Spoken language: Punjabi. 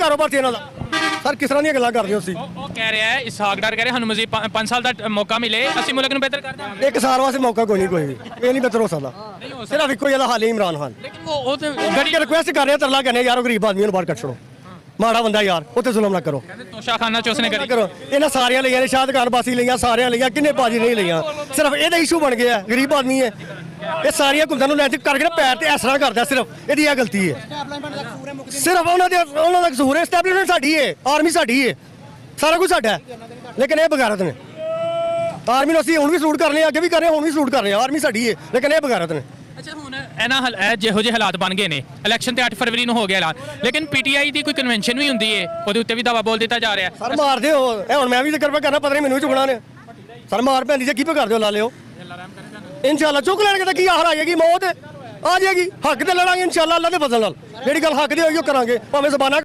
ਕਾਰੋਬਾਰ ਸੀ ਇਹਨਾਂ ਦਾ ਸਰ ਕਿਸ ਤਰ੍ਹਾਂ ਦੀਆਂ ਗੱਲਾਂ ਕਰਦੇ ਹੋ ਤੁਸੀਂ ਉਹ ਕਹਿ ਰਿਹਾ ਹੈ ਇਸਹਾਕ ਡਾਰ ਕਹਿ ਰਿਹਾ ਸਾਨੂੰ ਮਜ਼ੀਦ 5 ਸਾਲ ਦਾ ਮੌਕਾ ਮਿਲੇ ਅਸੀਂ ਮੁਲਕ ਨੂੰ ਬਿਹਤਰ ਕਰ ਦਾਂਗੇ। ਇੱਕ ਸਾਲ ਵਾਸਤੇ ਮੌਕਾ ਕੋਈ ਵੀ ਇਹ ਨਹੀਂ ਬਿਹਤਰ ਹੋ ਸਕਦਾ ਸਿਰਫ ਇੱਕੋ ਹੀ ਇਹਦਾ ਹੱਲ ਹੈ ਇਮਰਾਨ ਖਾਨ ਲੇਕਿਨ ਉਹ ਤੇ ਗੜੀ ਰਿਕੁਐਸਟ ਕਰ ਰਿਹਾ ਤਰਲਾ ਕਰਨੇ ਯਾਰ ਉਹ ਗਰੀਬ ਆਦਮੀ ਨੂੰ ਬਾਹਰ ਕੱਢ ਛੜੋ ਮਾੜਾ ਬੰਦਾ ਯਾਰ ਉੱਥੇ ਜ਼ੁਲਮ ਨਾ ਕਰੋ ਤੋਸ਼ਾਖਾਨਾ ਚ ਉਸਨੇ ਨਾ ਕਰੀ ਕਰੋ ਇਹਨਾਂ ਸਾਰੀਆਂ ਲਈਆਂ ਨੇ ਸ਼ਾਹਦਗਾਨ ਬਾਸੀ ਲਈਆਂ ਸਾਰਿਆਂ ਲਈਆਂ ਕਿੰਨੇ ਬਾਜੀ ਨਹੀਂ ਲਈਆਂ ਸਿਰਫ ਇਹਦਾ ਇਸ਼ੂ ਬਣ ਗਿਆ ਗਰੀਬ ਆਦਮੀ ਹੈ ਇਹ ਸਾਰੀਆਂ ਕੁੰਦਾਂ ਨੂੰ ਨੈਤਿਕ ਕਰਕੇ ਨਾ ਪੈਰ ਤੇ ਐਸਰਾ ਕਰਦਾ ਸਿਰਫ ਇਹਦੀ ਇਹ ਗਲਤੀ ਹੈ ਸਿਰਫ ਉਹਨਾਂ ਦਾ ਕਸੂਰ ਹੈ ਐਸਟੈਬਲਿਸ਼ਮੈਂਟ ਸਾਡੀ ਹੈ ਆਰਮੀ ਸਾਡੀ ਹੈ ਸਾਰਾ ਕੁਝ ਸਾਡਾ ਹੈ ਲੇਕਿਨ ਇਹ ਬਗਾਰਤ ਨੇ ਆਰਮੀ ਨੂੰ ਅਸੀਂ ਹੁਣ ਵੀ ਸਲੂਟ ਕਰ ਰਹੇ ਹਾਂ ਅੱਗੇ ਵੀ ਕਰ ਰਹੇ ਹਾਂ ਹੁਣ ਵੀ ਸਲੂਟ ਕਰ ਰਹੇ ਹਾਂ ਆਰਮੀ ਸਾਡੀ ਹੈ ਲੇਕਿਨ ਇਹ ਬਗਾਰਤ ਨੇ ਅੱਛਾ ਹੁਣ ਇਹ ਜਿਹੋ ਜਿਹੇ ਹਾਲਾਤ ਬਣ ਗਏ ਨੇ ਇਲੈਕਸ਼ਨ ਤੇ 8 ਫਰਵਰੀ ਨੂੰ ਹੋ ਗਿਆ ਐਲਾਨ ਲੇਕਿਨ ਪੀਟੀਆਈ ਦੀ ਕੋਈ ਕਨਵੈਨਸ਼ਨ ਵੀ ਹੁੰਦੀ ਹੈ ਉਹਦੇ ਉੱਤੇ ਵੀ ਦਾਵਾ ਬੋਲ ਦਿੱਤਾ ਜਾ ਰਿਹਾ ਸਰ ਮਾਰਦੇ ਹੋ ਇਹ ਹੁਣ ਮੈਂ ਵੀ ਜ਼ਿਕਰ ਕਰਨਾ ਪਤਾ ਨਹੀਂ ਮੈਨੂੰ ਵੀ ਚੁਗਣਾ ਨੇ ਸਰ ਮਾਰ ਪੈਂਦੀ ਜੇ ਕੀ ਪੇ ਕਰਦੇ ਹੋ ਲਾ ਲਿਓ ਇਨਸ਼ਾਅੱਲਾ ਚੁੱਕ ਲੈਣਗੇ ਤਾਂ ਕੀ ਆਖਰ ਆ ਜਾਏਗੀ ਮੌਤ ਆ ਜਾਏਗੀ ਹੱਕ ਤੇ ਲੜਾਂਗੇ ਇਨਸ਼ਾਅੱਲਾ ਅੱਲਾ ਦੇ ਫਜ਼ਲ ਨਾਲ ਜਿਹੜੀ ਗੱਲ ਹੱਕ ਦੀ ਹੋਏਗੀ ਉਹ ਕਰਾਂਗੇ ਭਾਵੇਂ ਜ਼ਬਾਨਾਂ